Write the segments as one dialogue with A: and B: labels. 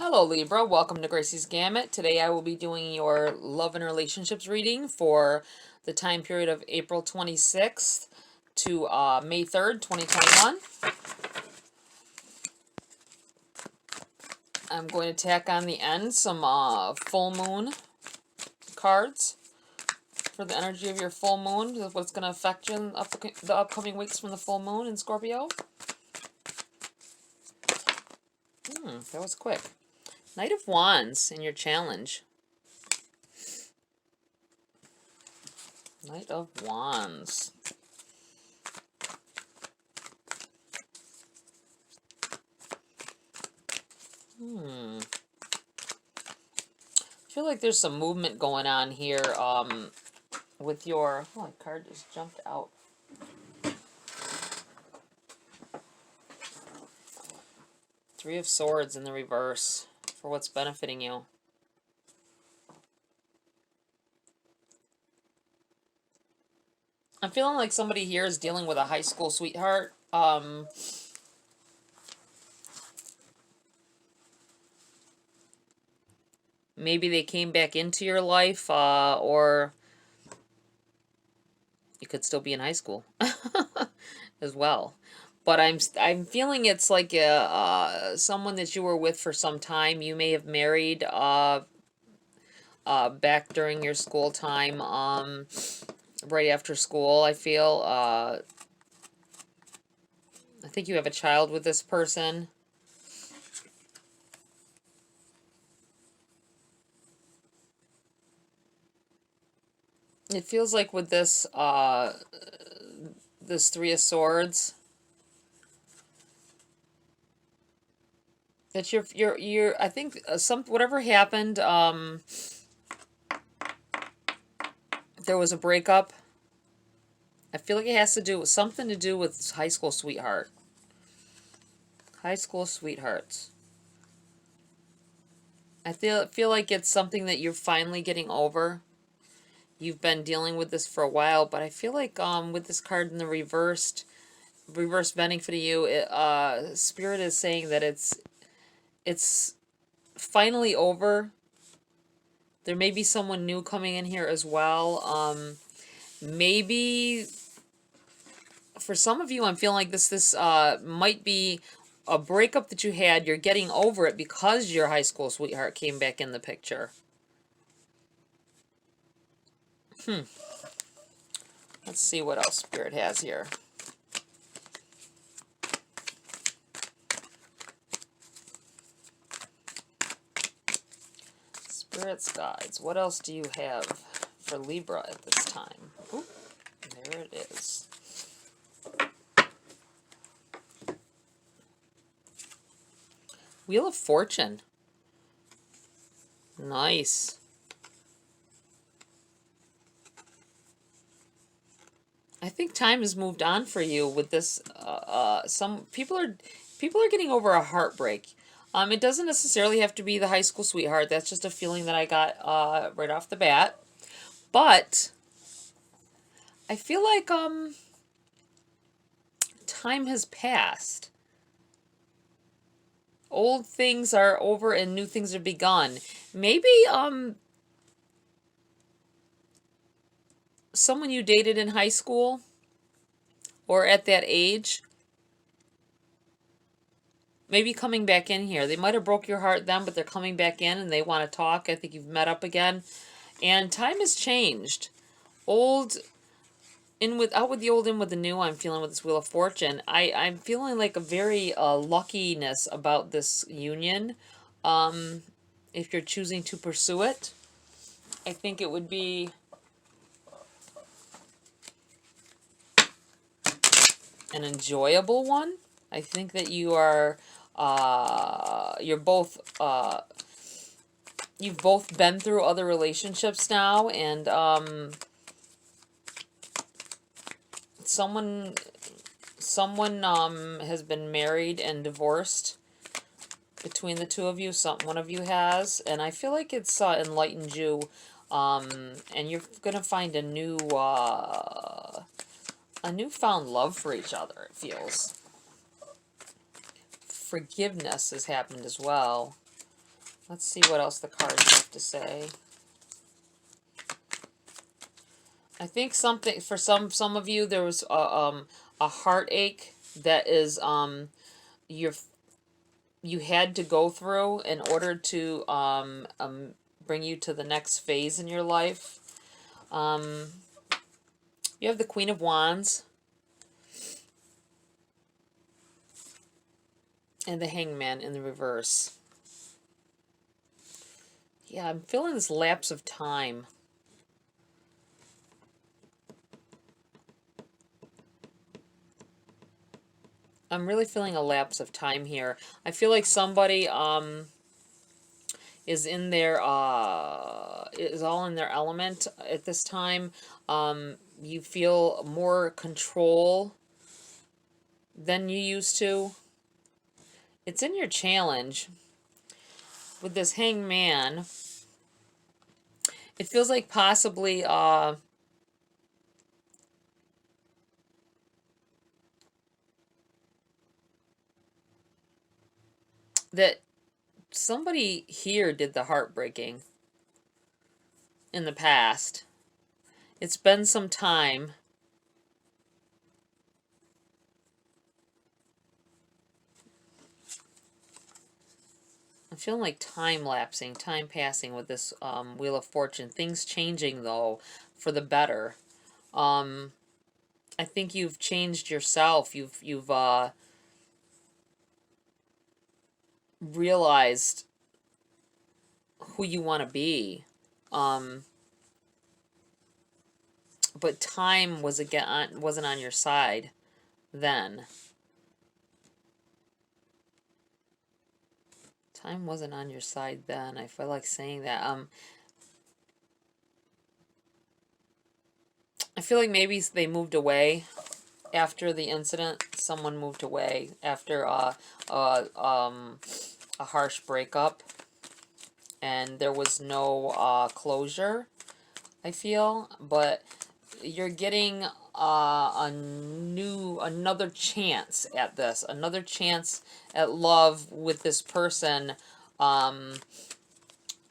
A: Hello Libra, welcome to Gracie's Gamut. Today I will be doing your love and relationships reading for the time period of April 26th to May 3rd, 2021. I'm going to tack on the end some full moon cards for the energy of your full moon, what's going to affect you in the upcoming weeks from the full moon in Scorpio. That was quick. Knight of Wands in your challenge. Knight of Wands. I feel like there's some movement going on here with your... Oh, my card just jumped out. Three of Swords in the reverse for what's benefiting you. I'm feeling like somebody here is dealing with a high school sweetheart. Maybe they came back into your life, or you could still be in high school as well. But I'm feeling it's like someone that you were with for some time. You may have married back during your school time, right after school, I feel. I think you have a child with this person. It feels like with this this Three of Swords, that you're I think whatever happened, there was a breakup. I feel like it has to do with something to do with high school sweetheart. High school sweethearts. I feel like it's something that you're finally getting over. You've been dealing with this for a while, but I feel like with this card in the reverse bending for you, Spirit is saying that it's finally over. There may be someone new coming in here as well. Maybe for some of you, I'm feeling like this might be a breakup that you had. You're getting over it because your high school sweetheart came back in the picture. Let's see what else Spirit has here. Spirit's guides. What else do you have for Libra at this time? Oop, there it is. Wheel of Fortune. Nice. I think time has moved on for you with this. Some people are getting over a heartbreak. It doesn't necessarily have to be the high school sweetheart. That's just a feeling that I got right off the bat. But I feel like time has passed. Old things are over and new things are begun. Maybe someone you dated in high school or at that age, maybe coming back in here. They might have broke your heart then, but they're coming back in and they want to talk. I think you've met up again. And time has changed. Out with the old, in with the new. I'm feeling with this Wheel of Fortune. I'm feeling like a very luckiness about this union. If you're choosing to pursue it, I think it would be an enjoyable one. I think that you are, you're both, you've both been through other relationships now, and someone has been married and divorced between the two of you. One of you has, and I feel like it's enlightened you, and you're gonna find a newfound love for each other, it feels. Forgiveness has happened as well. Let's see what else the cards have to say. I think something for some of you, there was a heartache that is you had to go through in order to bring you to the next phase in your life. You have the Queen of Wands and the Hangman in the reverse. Yeah, I'm feeling this lapse of time. I'm really feeling a lapse of time here. I feel like somebody is in their is all in their element at this time. You feel more control than you used to. It's in your challenge with this Hangman. It feels like possibly that somebody here did the heartbreaking in the past. It's been some time. I'm feeling like time lapsing, time passing with this Wheel of Fortune. Things changing, though, for the better. I think you've changed yourself. You've realized who you want to be. But time wasn't on your side then. Time wasn't on your side then. I feel like saying that. I feel like maybe they moved away after the incident. Someone moved away after a harsh breakup, and there was no closure, I feel. But you're getting another chance at this, another chance at love with this person.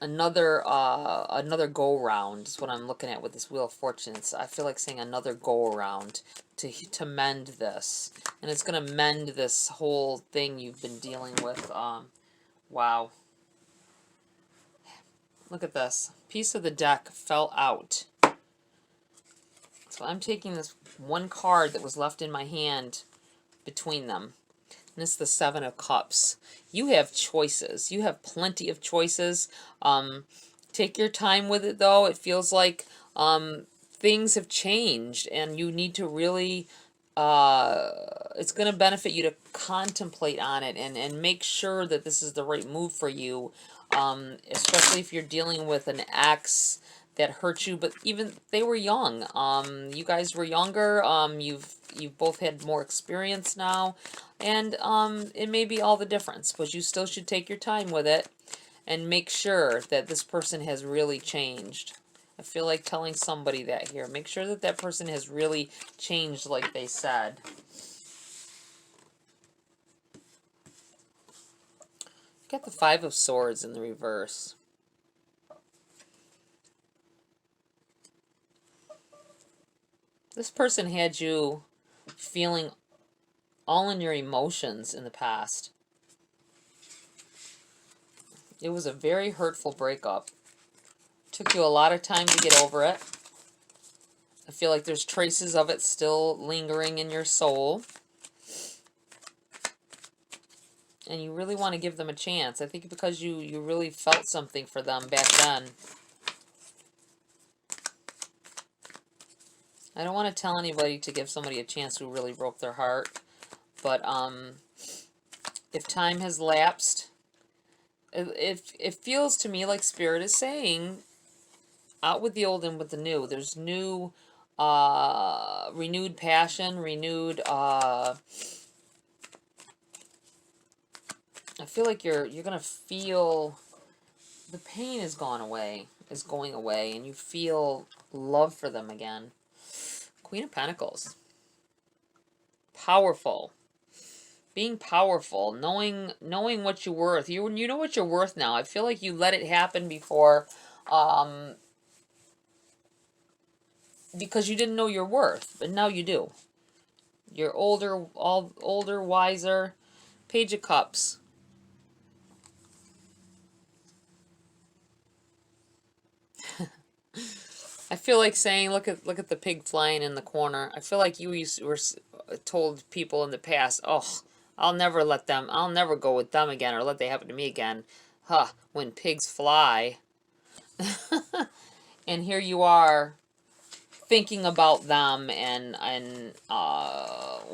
A: Another go round is what I'm looking at with this Wheel of Fortune. I feel like saying another go around to mend this, and it's gonna mend this whole thing you've been dealing with. Wow. Look at this. Piece of the deck fell out. So I'm taking this one card that was left in my hand between them. And it's the Seven of Cups. You have choices. You have plenty of choices. Take your time with it, though. It feels like things have changed, and you need to really... it's going to benefit you to contemplate on it and make sure that this is the right move for you, especially if you're dealing with an ex that hurt you, but even they were young. You guys were younger. You've both had more experience now, and it may be all the difference, but you still should take your time with it and make sure that this person has really changed. I feel like telling somebody that here. Make sure that that person has really changed like they said. Got the Five of Swords in the reverse. This person had you feeling all in your emotions in the past. It was a very hurtful breakup. Took you a lot of time to get over it. I feel like there's traces of it still lingering in your soul. And you really want to give them a chance. I think because you really felt something for them back then. I don't want to tell anybody to give somebody a chance who really broke their heart. But if time has lapsed, it feels to me like Spirit is saying, out with the old and with the new. There's new, renewed passion, renewed, I feel like you're going to feel the pain is going away, and you feel love for them again. Queen of Pentacles. Powerful. being powerful, knowing what you're worth. You know what you're worth now. I feel like you let it happen before, because you didn't know your worth, but now you do. You're older, wiser. Page of Cups. I feel like saying, look at the pig flying in the corner. I feel like were told people in the past, oh, I'll never go with them again, or let that happen to me again. Huh, when pigs fly. And here you are thinking about them and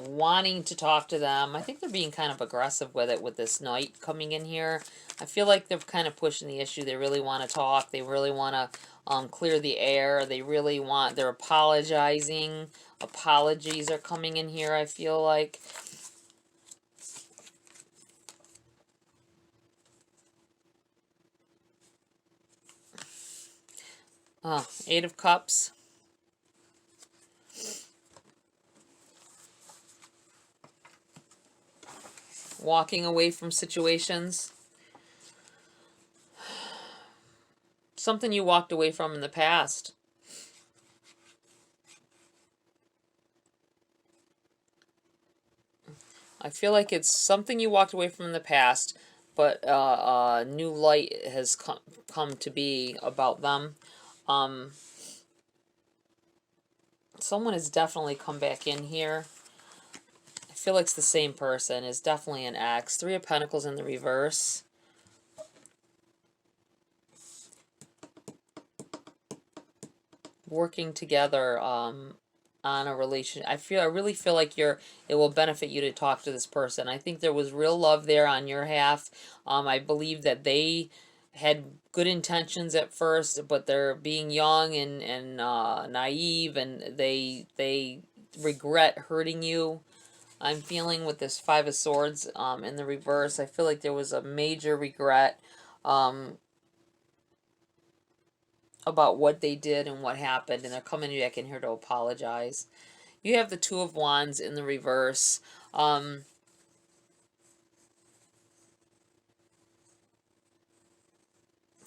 A: wanting to talk to them. I think they're being kind of aggressive with it with this knight coming in here. I feel like they're kind of pushing the issue. They really want to talk. They really want to clear the air. They're apologizing. Apologies are coming in here, I feel like. Eight of Cups. Walking away from situations. Something you walked away from in the past. I feel like it's something you walked away from in the past, but new light has come to be about them. Someone has definitely come back in here. I feel like it's the same person. It's definitely an ex. Three of Pentacles in the reverse. Working together on a relation. I really feel like it will benefit you to talk to this person. I think there was real love there on your half. I believe that they had good intentions at first, but they're being young and naive, and they regret hurting you. I'm feeling with this Five of Swords in the reverse. I feel like there was a major regret about what they did and what happened, and they're coming back in here to apologize. You have the Two of Wands in the reverse.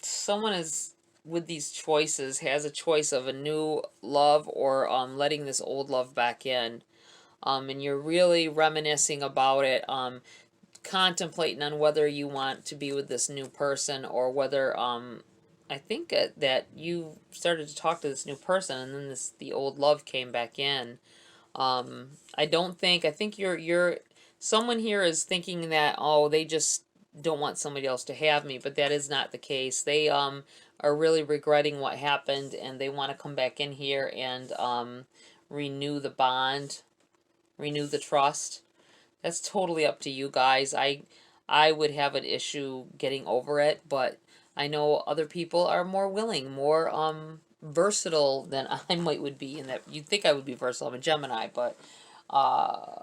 A: Someone is, with these choices, has a choice of a new love or letting this old love back in. And you're really reminiscing about it, contemplating on whether you want to be with this new person, or whether I think that you started to talk to this new person, and then the old love came back in. I think you're someone here is thinking that, oh, they just don't want somebody else to have me, but that is not the case. They are really regretting what happened, and they want to come back in here and renew the bond, renew the trust. That's totally up to you guys. I would have an issue getting over it, but I know other people are more willing, more versatile than I would be, in that you'd think I would be versatile. I'm a Gemini, but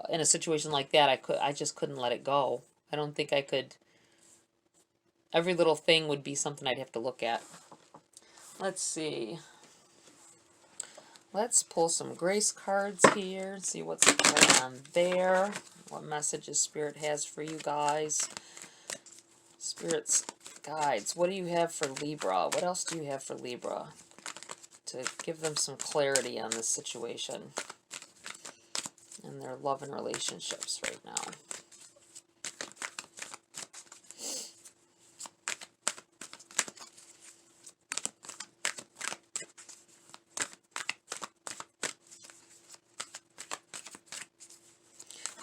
A: in a situation like that, I just couldn't let it go. I don't think I could. Every little thing would be something I'd have to look at. Let's see. Let's pull some grace cards here and see what's going on there. What messages Spirit has for you guys. Spirit's guides. What do you have for Libra? What else do you have for Libra? To give them some clarity on this situation and their love and relationships right now.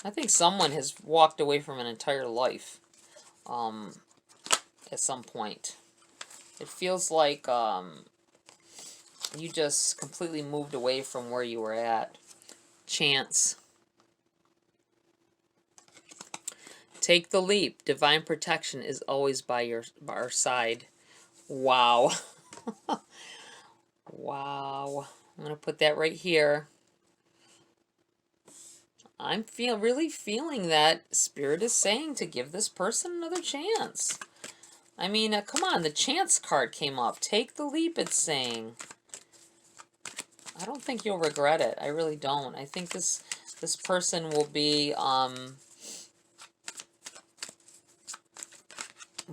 A: I think someone has walked away from an entire life at some point. It feels like you just completely moved away from where you were at. Chance. Take the leap. Divine protection is always by our side. Wow. Wow. I'm going to put that right here. I'm really feeling that Spirit is saying to give this person another chance. I mean, come on, the chance card came up. Take the leap, it's saying. I don't think you'll regret it. I really don't. I think this person will be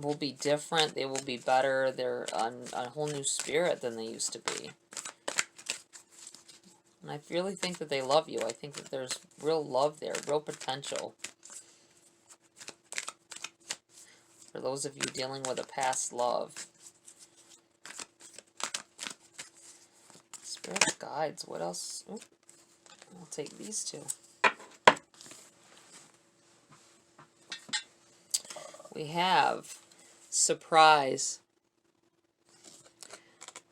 A: will be different. They will be better. They're on a whole new spirit than they used to be. And I really think that they love you. I think that there's real love there, real potential. For those of you dealing with a past love. Spirit guides. What else? Ooh, I'll take these two. We have surprise.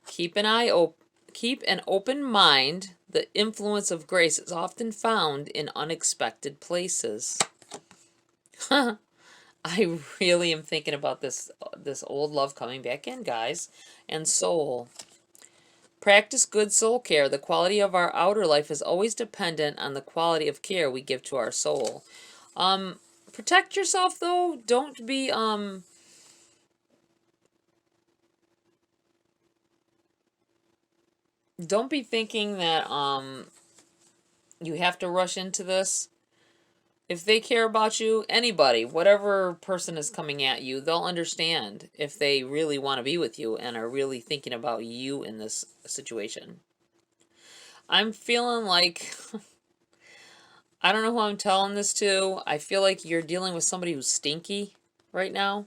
A: Keep an open mind. The influence of grace is often found in unexpected places. I really am thinking about this old love coming back in, guys. And soul. Practice good soul care. The quality of our outer life is always dependent on the quality of care we give to our soul. Protect yourself, though. Don't be, don't be thinking that, you have to rush into this. If they care about you, anybody, whatever person is coming at you, they'll understand if they really want to be with you and are really thinking about you in this situation. I'm feeling like, I don't know who I'm telling this to. I feel like you're dealing with somebody who's stinky right now.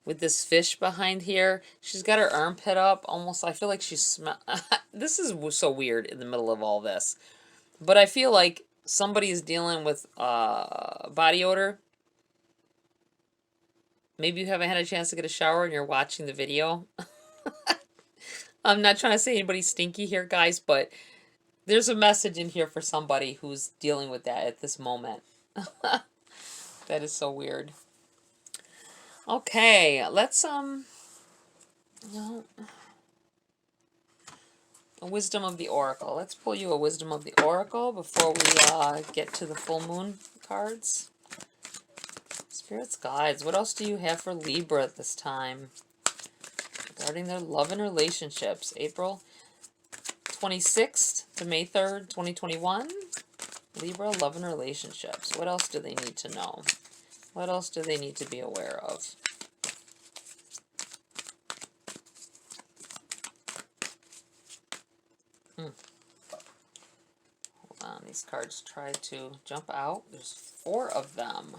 A: With this fish behind here. She's got her armpit up. Almost, I feel like she's this is so weird in the middle of all this. But I feel like somebody is dealing with body odor. Maybe you haven't had a chance to get a shower and you're watching the video. I'm not trying to say anybody's stinky here, guys, but there's a message in here for somebody who's dealing with that at this moment. That is so weird. Okay, let's, no. A Wisdom of the Oracle. Let's pull you a Wisdom of the Oracle before we get to the full moon cards. Spirits guides. What else do you have for Libra at this time? Regarding their love and relationships. April 26th to May 3rd, 2021. Libra, love and relationships. What else do they need to know? What else do they need to be aware of? Hold on, these cards try to jump out. There's 4 of them.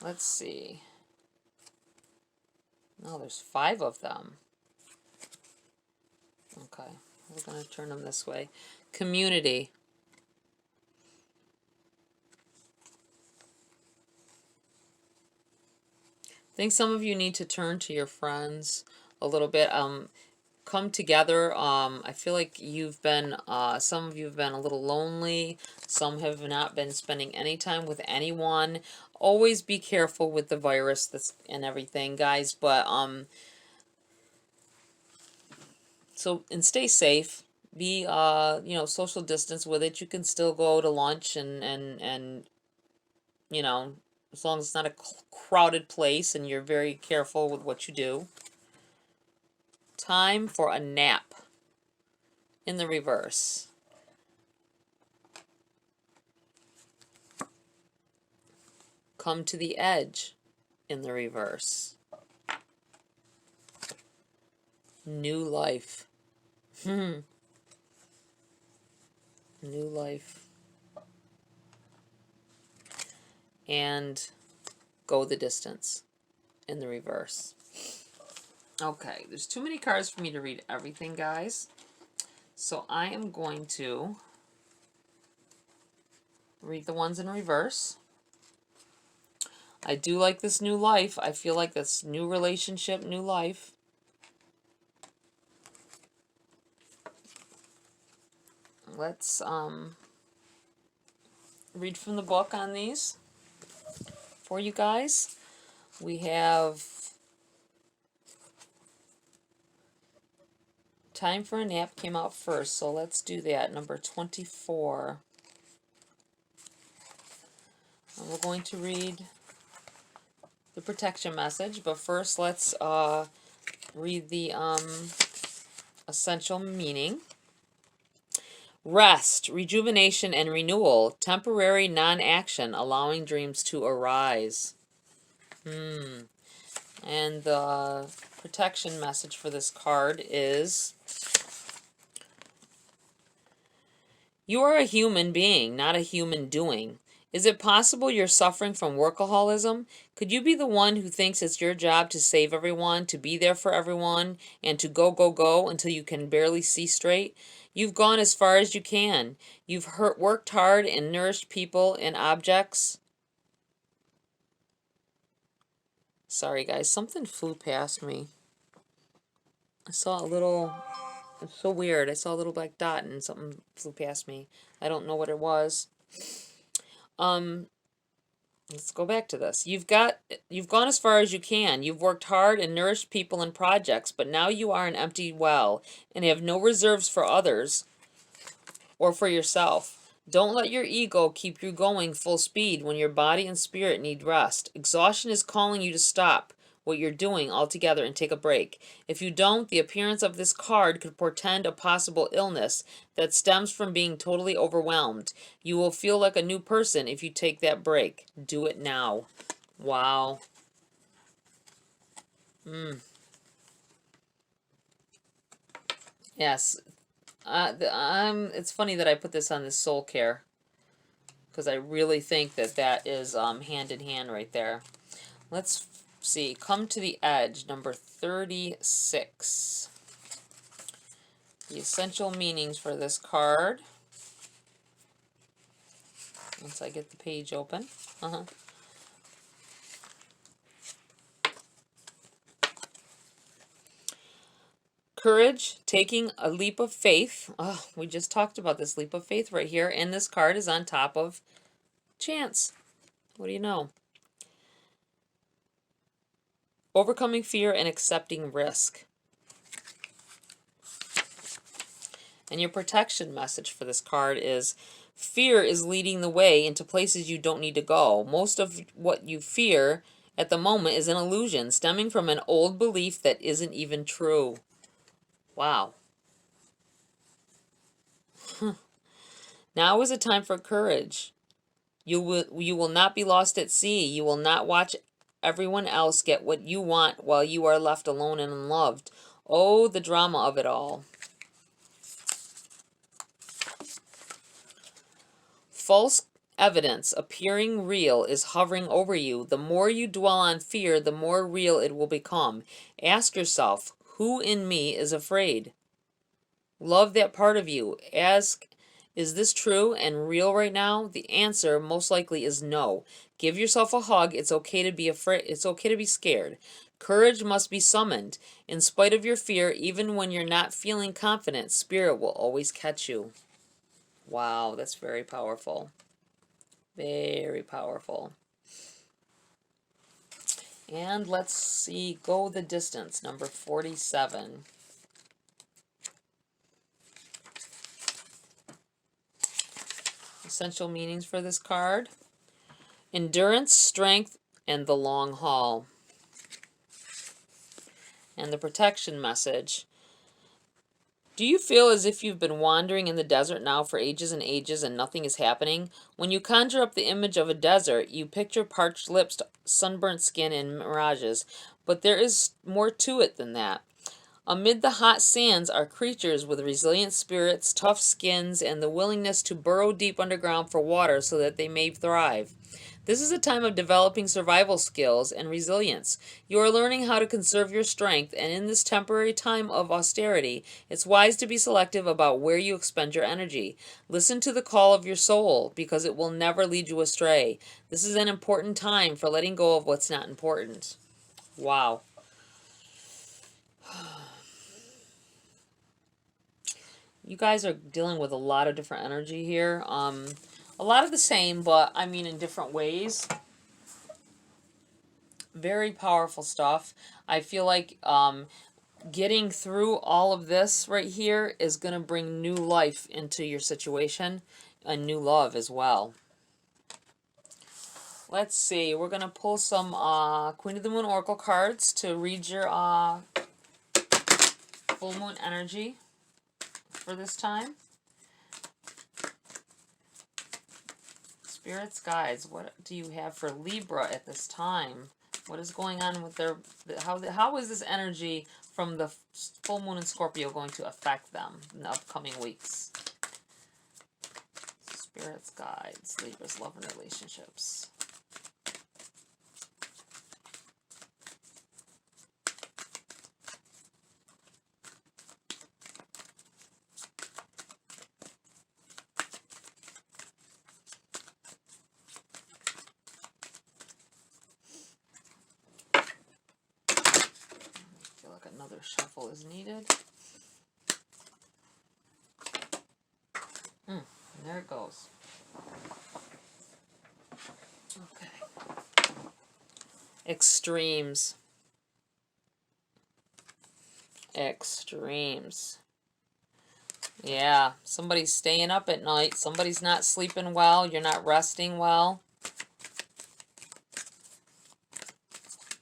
A: Let's see. No, there's 5 of them. Okay, we're going to turn them this way. Community. I think some of you need to turn to your friends a little bit. Come together. I feel like you've been, some of you have been a little lonely. Some have not been spending any time with anyone. Always be careful with the virus that's and everything, guys. But, and stay safe. Be, social distance with it. You can still go to lunch and as long as it's not a crowded place and you're very careful with what you do. Time for a nap in the reverse. Come to the edge in the reverse. New life. New life. And go the distance in the reverse. Okay, there's too many cards for me to read everything, guys. So I am going to read the ones in reverse. I do like this new life. I feel like this new relationship, new life. Let's read from the book on these for you guys. We have Time for a Nap came out first, so let's do that. Number 24. And we're going to read the protection message, but first let's read the essential meaning. Rest, rejuvenation, and renewal. Temporary non-action, allowing dreams to arise. And the protection message for this card is, you are a human being, not a human doing. Is it possible you're suffering from workaholism? Could you be the one who thinks it's your job to save everyone, to be there for everyone, and to go, go, go until you can barely see straight? You've gone as far as you can. You've worked hard and nourished people and objects. Sorry, guys. Something flew past me. I saw a little... It's so weird. I saw a little black dot and something flew past me. I don't know what it was. Let's go back to this. You've gone as far as you can. You've worked hard and nourished people and projects, but now you are an empty well and have no reserves for others or for yourself. Don't let your ego keep you going full speed when your body and spirit need rest. Exhaustion is calling you to stop what you're doing altogether and take a break. If you don't, the appearance of this card could portend a possible illness that stems from being totally overwhelmed. You will feel like a new person if you take that break. Do it now. Wow. Yes. It's funny that I put this on this soul care, because I really think that that is hand in hand right there. Let's see. Come to the Edge, number 36. The essential meanings for this card. Once I get the page open. Courage, taking a leap of faith. Oh, we just talked about this leap of faith right here. And this card is on top of chance. What do you know? Overcoming fear and accepting risk. And your protection message for this card is, fear is leading the way into places you don't need to go. Most of what you fear at the moment is an illusion stemming from an old belief that isn't even true. Wow. Now is a time for courage. You will not be lost at sea. You will not watch everyone else get what you want while you are left alone and unloved. Oh, the drama of it all. False evidence appearing real is hovering over you. The more you dwell on fear, the more real it will become. Ask yourself, who in me is afraid? Love that part of you. Ask, is this true and real right now? The answer most likely is no. Give yourself a hug. It's okay to be afraid. It's okay to be scared. Courage must be summoned. In spite of your fear, even when you're not feeling confident, spirit will always catch you. Wow, that's very powerful. Very powerful. And let's see, go the distance, number 47. Essential meanings for this card. Endurance, strength, and the long haul. And the protection message. Do you feel as if you've been wandering in the desert now for ages and ages and nothing is happening? When you conjure up the image of a desert, you picture parched lips, sunburnt skin, and mirages. But there is more to it than that. Amid the hot sands are creatures with resilient spirits, tough skins, and the willingness to burrow deep underground for water so that they may thrive. This is a time of developing survival skills and resilience. You are learning how to conserve your strength, and in this temporary time of austerity, it's wise to be selective about where you expend your energy. Listen to the call of your soul, because it will never lead you astray. This is an important time for letting go of what's not important. Wow. You guys are dealing with a lot of different energy here. A lot of the same, but I mean in different ways. Very powerful stuff. I feel like getting through all of this right here is going to bring new life into your situation and new love as well. Let's see. We're going to pull some Queen of the Moon Oracle cards to read your full moon energy for this time. Spirits, guides, what do you have for Libra at this time? What is going on with their, how is this energy from the full moon in Scorpio going to affect them in the upcoming weeks? Spirits, guides, Libra's love and relationships. Another shuffle is needed. And there it goes. Okay. Extremes. Extremes. Yeah, somebody's staying up at night. Somebody's not sleeping well. You're not resting well.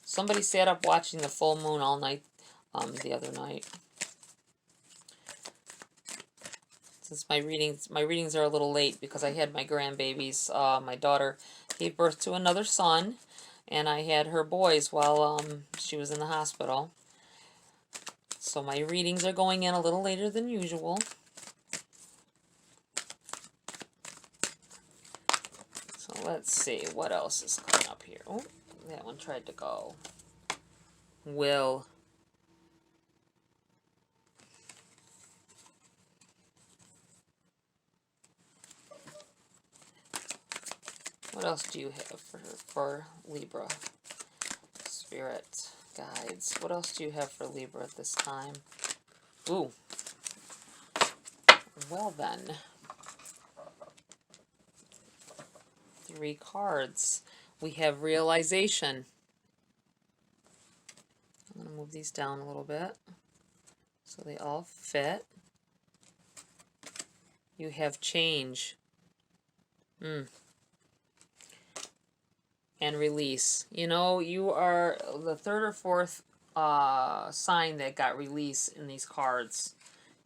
A: Somebody sat up watching the full moon all night the other night. Since my readings are a little late because I had my grandbabies. My daughter gave birth to another son, and I had her boys while she was in the hospital. So my readings are going in a little later than usual. So let's see what else is coming up here. Oh, that one tried to go. Will. What else do you have for Libra? Spirit, guides. What else do you have for Libra at this time? Ooh. Well then. 3 cards. We have realization. I'm going to move these down a little bit so they all fit. You have change. And release. You know, you are the 3rd or 4th sign that got release in these cards.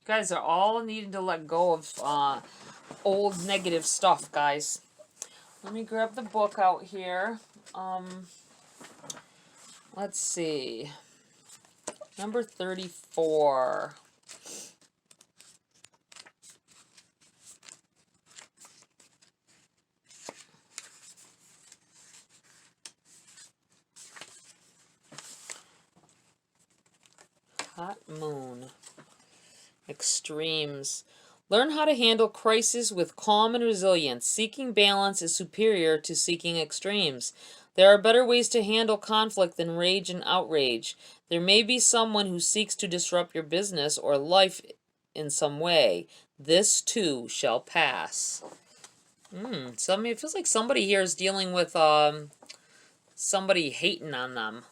A: You guys are all needing to let go of old negative stuff, guys. Let me grab the book out here. Let's see. Number 34. Hot moon. Extremes. Learn how to handle crisis with calm and resilience. Seeking balance is superior to seeking extremes. There are better ways to handle conflict than rage and outrage. There may be someone who seeks to disrupt your business or life in some way. This too shall pass. It feels like somebody here is dealing with somebody hating on them.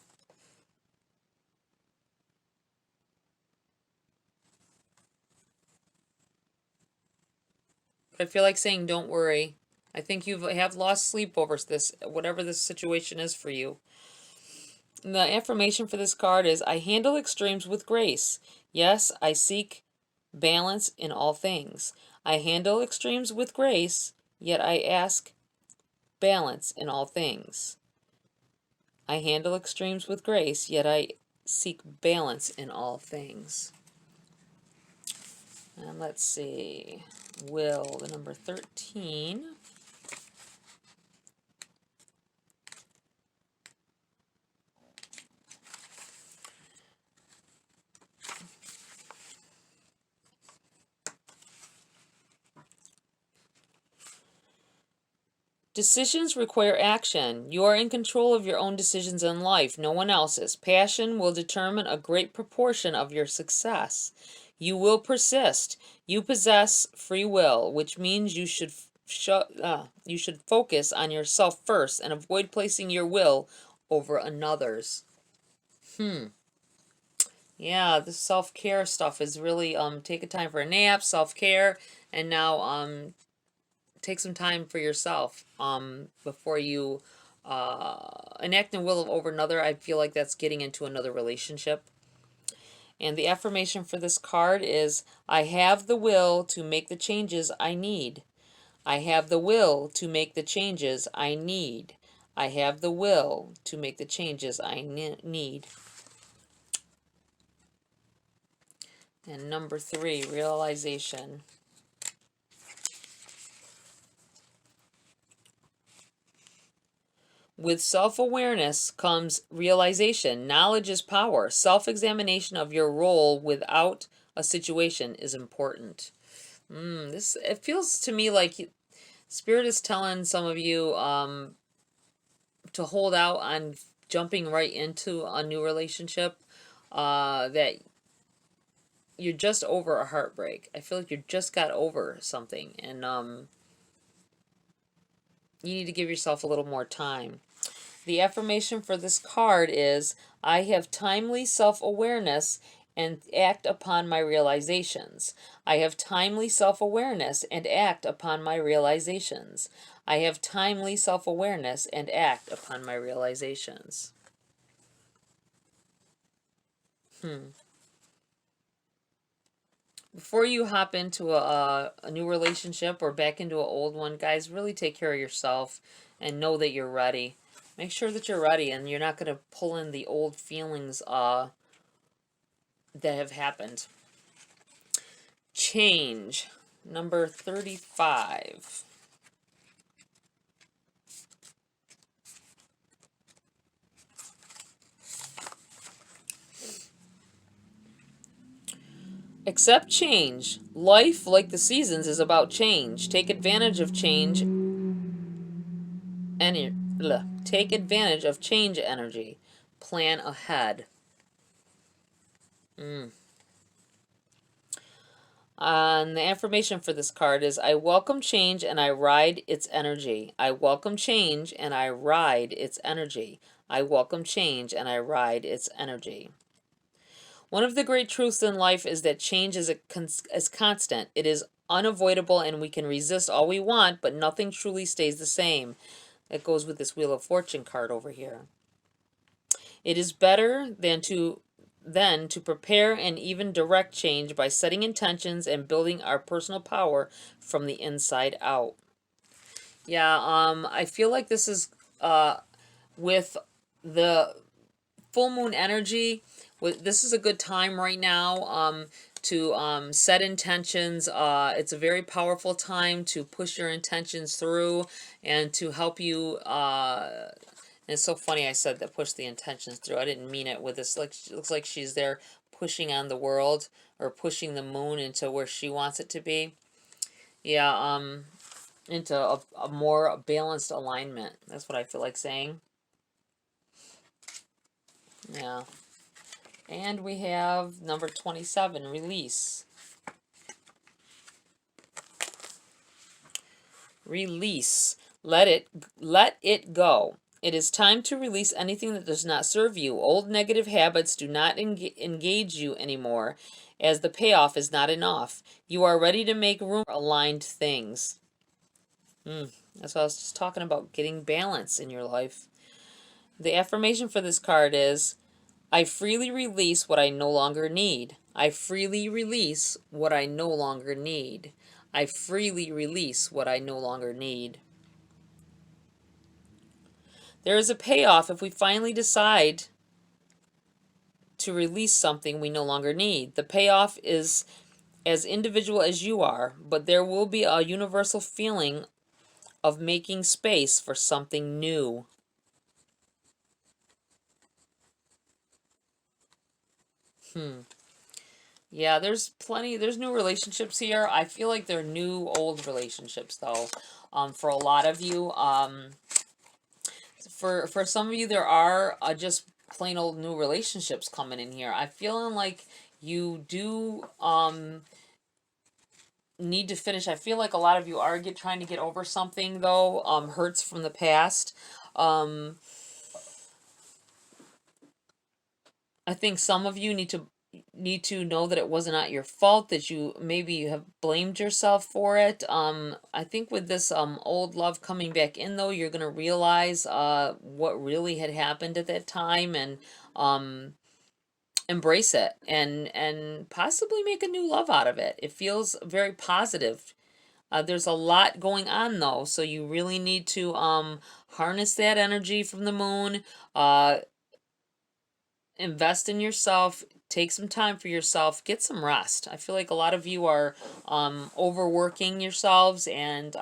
A: I feel like saying, don't worry. I think you have lost sleep over this, whatever this situation is for you. And the affirmation for this card is, I handle extremes with grace. Yes, I seek balance in all things. I handle extremes with grace, yet I ask balance in all things. I handle extremes with grace, yet I seek balance in all things. And let's see. Will, the number 13. Decisions require action. You are in control of your own decisions in life, no one else's. Passion will determine a great proportion of your success. You will persist. You possess free will, which means you should focus on yourself first and avoid placing your will over another's. Yeah, this self-care stuff is really take a time for a nap, self-care, and now take some time for yourself before you enact a will over another. I feel like that's getting into another relationship. And the affirmation for this card is, I have the will to make the changes I need. I have the will to make the changes I need. I have the will to make the changes I need. And number 3, realization. With self-awareness comes realization. Knowledge is power. Self-examination of your role without a situation is important. It feels to me like Spirit is telling some of you to hold out on jumping right into a new relationship. That you're just over a heartbreak. I feel like you just got over something, and you need to give yourself a little more time. The affirmation for this card is, I have timely self-awareness and act upon my realizations. I have timely self-awareness and act upon my realizations. I have timely self-awareness and act upon my realizations. Before you hop into a new relationship or back into an old one, guys, really take care of yourself and know that you're ready. Make sure that you're ready and you're not going to pull in the old feelings that have happened. Change. Number 35. Accept change. Life, like the seasons, is about change. Take advantage of change. Take advantage of change energy. Plan ahead. And the affirmation for this card is, I welcome change and I ride its energy. I welcome change and I ride its energy. I welcome change and I ride its energy. One of the great truths in life is that change is constant. It is unavoidable and we can resist all we want, but nothing truly stays the same. That goes with this Wheel of Fortune card over here. It is better than to prepare and even direct change by setting intentions and building our personal power from the inside out. Yeah, I feel like this is with the full moon energy. This is a good time right now to set intentions. It's a very powerful time to push your intentions through and to help you. And it's so funny I said that, push the intentions through. I didn't mean it with this. Like, it looks like she's there pushing on the world or pushing the moon into where she wants it to be. Yeah, into a more balanced alignment. That's what I feel like saying. Yeah. And we have number 27, release. Release. Let it go. It is time to release anything that does not serve you. Old negative habits do not engage you anymore, as the payoff is not enough. You are ready to make room for aligned things. That's what I was just talking about, getting balance in your life. The affirmation for this card is, I freely release what I no longer need. I freely release what I no longer need. I freely release what I no longer need. There is a payoff if we finally decide to release something we no longer need. The payoff is as individual as you are, but there will be a universal feeling of making space for something new. Yeah, there's new relationships here. I feel like they're new, old relationships, though. For a lot of you, for some of you, there are just plain old new relationships coming in here. I'm feeling like you do need to finish. I feel like a lot of you are trying to get over something, though. Hurts from the past. I think some of you need to know that it was not your fault, that you have blamed yourself for it. I think with this old love coming back in, though, you're going to realize what really had happened at that time, and embrace it and possibly make a new love out of it. It feels very positive There's a lot going on though, so you really need to harness that energy from the moon. Invest in yourself. Take some time for yourself. Get some rest. I feel like a lot of you are overworking yourselves, and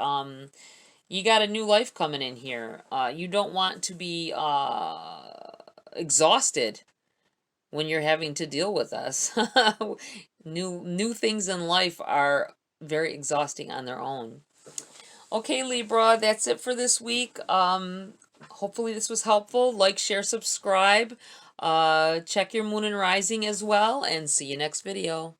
A: you got a new life coming in here. You don't want to be exhausted when you're having to deal with us. New things in life are very exhausting on their own. Okay, Libra, that's it for this week. Hopefully this was helpful. Like, share, subscribe. Check your moon and rising as well, and see you next video.